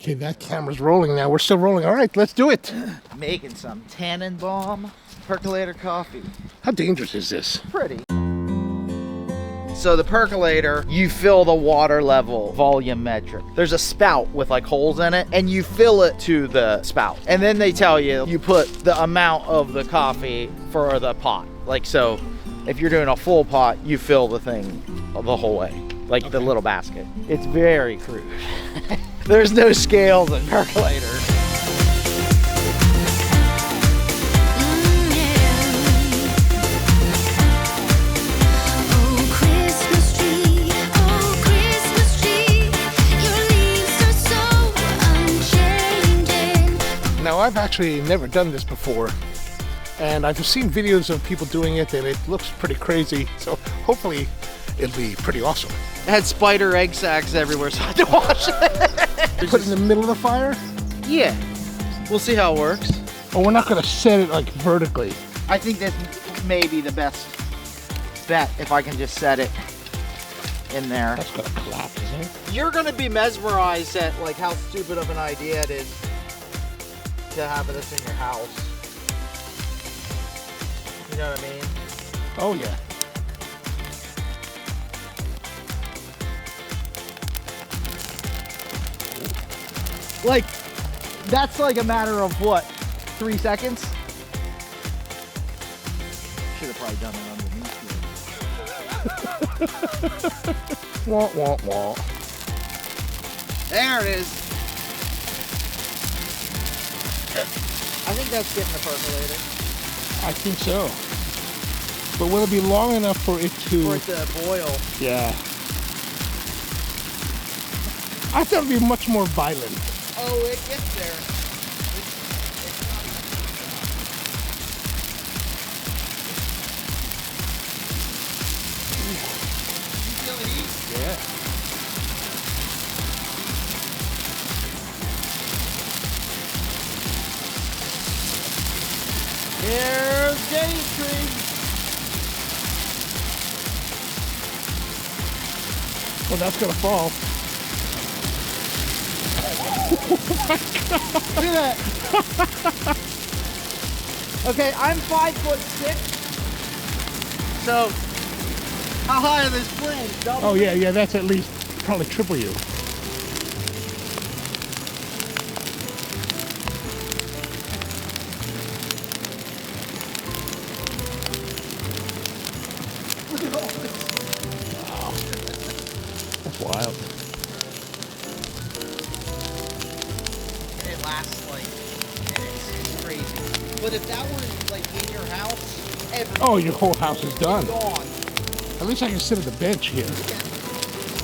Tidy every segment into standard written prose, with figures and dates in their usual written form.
Okay, that camera's rolling now. We're still rolling. All right, let's do it. Making some Tannenbaum percolator coffee. How dangerous is this? Pretty. So the percolator, you fill the water level volumetric. There's a spout with like holes in it, and you fill it to the spout. And then they tell you, you put the amount of the coffee for the pot. Like, so if you're doing a full pot, you fill the thing the whole way, like the little basket. It's very crude. There's no scales in percolators. Now, I've actually never done this before, and I've seen videos of people doing it, and it looks pretty crazy, so hopefully it'll be pretty awesome. It had spider egg sacs everywhere, so I had to wash it. Put it in the middle of the fire? Yeah. We'll see how it works. Oh, we're not going to set it like vertically. I think this may be the best bet if I can just set it in there. That's going to collapse, isn't it? You're going to be mesmerized at like how stupid of an idea it is to have this in your house. You know what I mean? Oh, yeah. Like, that's like a matter of what, 3 seconds? Should have probably done it underneath. Wah, wah, wah. There it is. I think that's getting the percolator. I think so. But will it be long enough for it to... For it to boil. Yeah. I thought it would be much more violent. Oh, it gets there. You feel the heat? Yeah. Here's Jay's tree. Well, that's gonna fall. Look at that. Okay, I'm 5'6". So, how high are those flames? Double? Oh yeah, that's at least probably triple you. Look at all this. Wow. That's wild. It lasts like minutes. It's crazy. But if that were like in your house, Oh, your whole house is done. gone. At least I can sit at the bench here.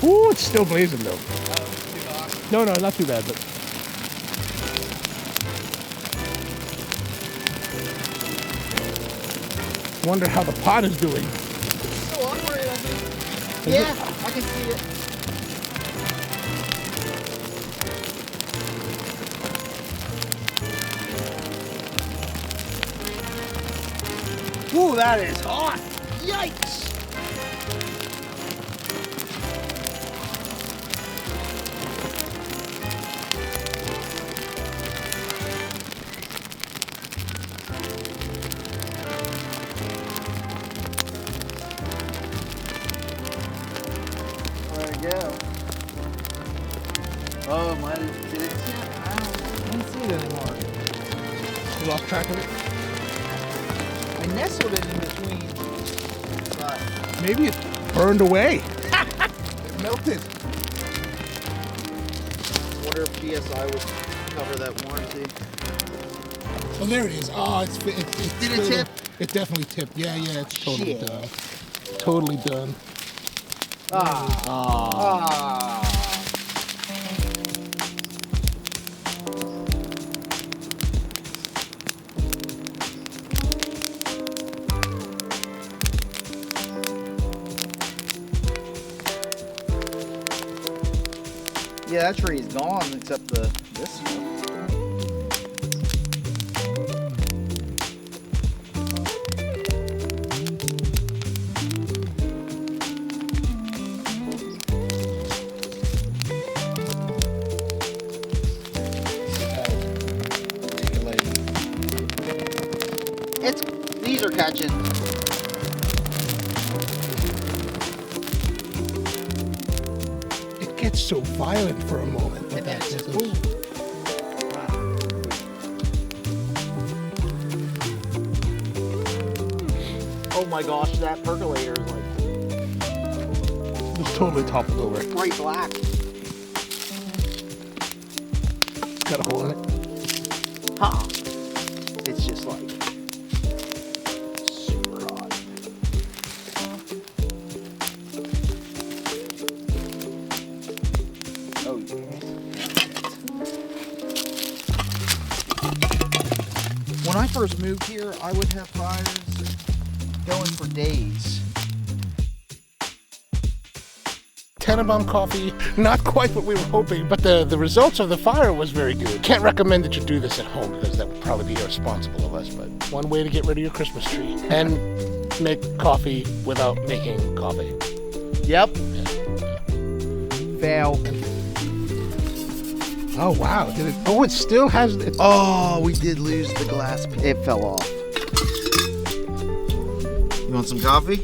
Ooh, it's still blazing though. Too hot. No, not too bad, but... Wonder how the pot is doing. So operating. Yeah, I can see it. Ooh, that is hot. Yikes. There we go. Oh, did it tip? I don't see it anymore. You lost track of it? I nestled it in between. But Maybe it burned away. It melted. wonder if PSI would cover that warranty. Oh, there it is. Oh, it's Did it still- tip? It definitely tipped. Yeah, it's totally Shit. done. Totally done. Ah. Yeah, that tree is gone except this one. catching. It gets so violent for a moment. It That's is. it. Ooh. Oh my gosh, that percolator is like It's totally toppled over. bright black. It's got a hole in it. Huh. It's just like super hot. Oh yeah. When I first moved here, I would have fires going for days. Tannenbaum coffee, not quite what we were hoping, but the results of the fire was very good. Can't recommend that you do this at home because that would probably be irresponsible of us, but one way to get rid of your Christmas tree and make coffee without making coffee. Yep. Fail. Oh wow, did it? Oh, it still has it. Oh, we did lose the glass. It fell off. You want some coffee?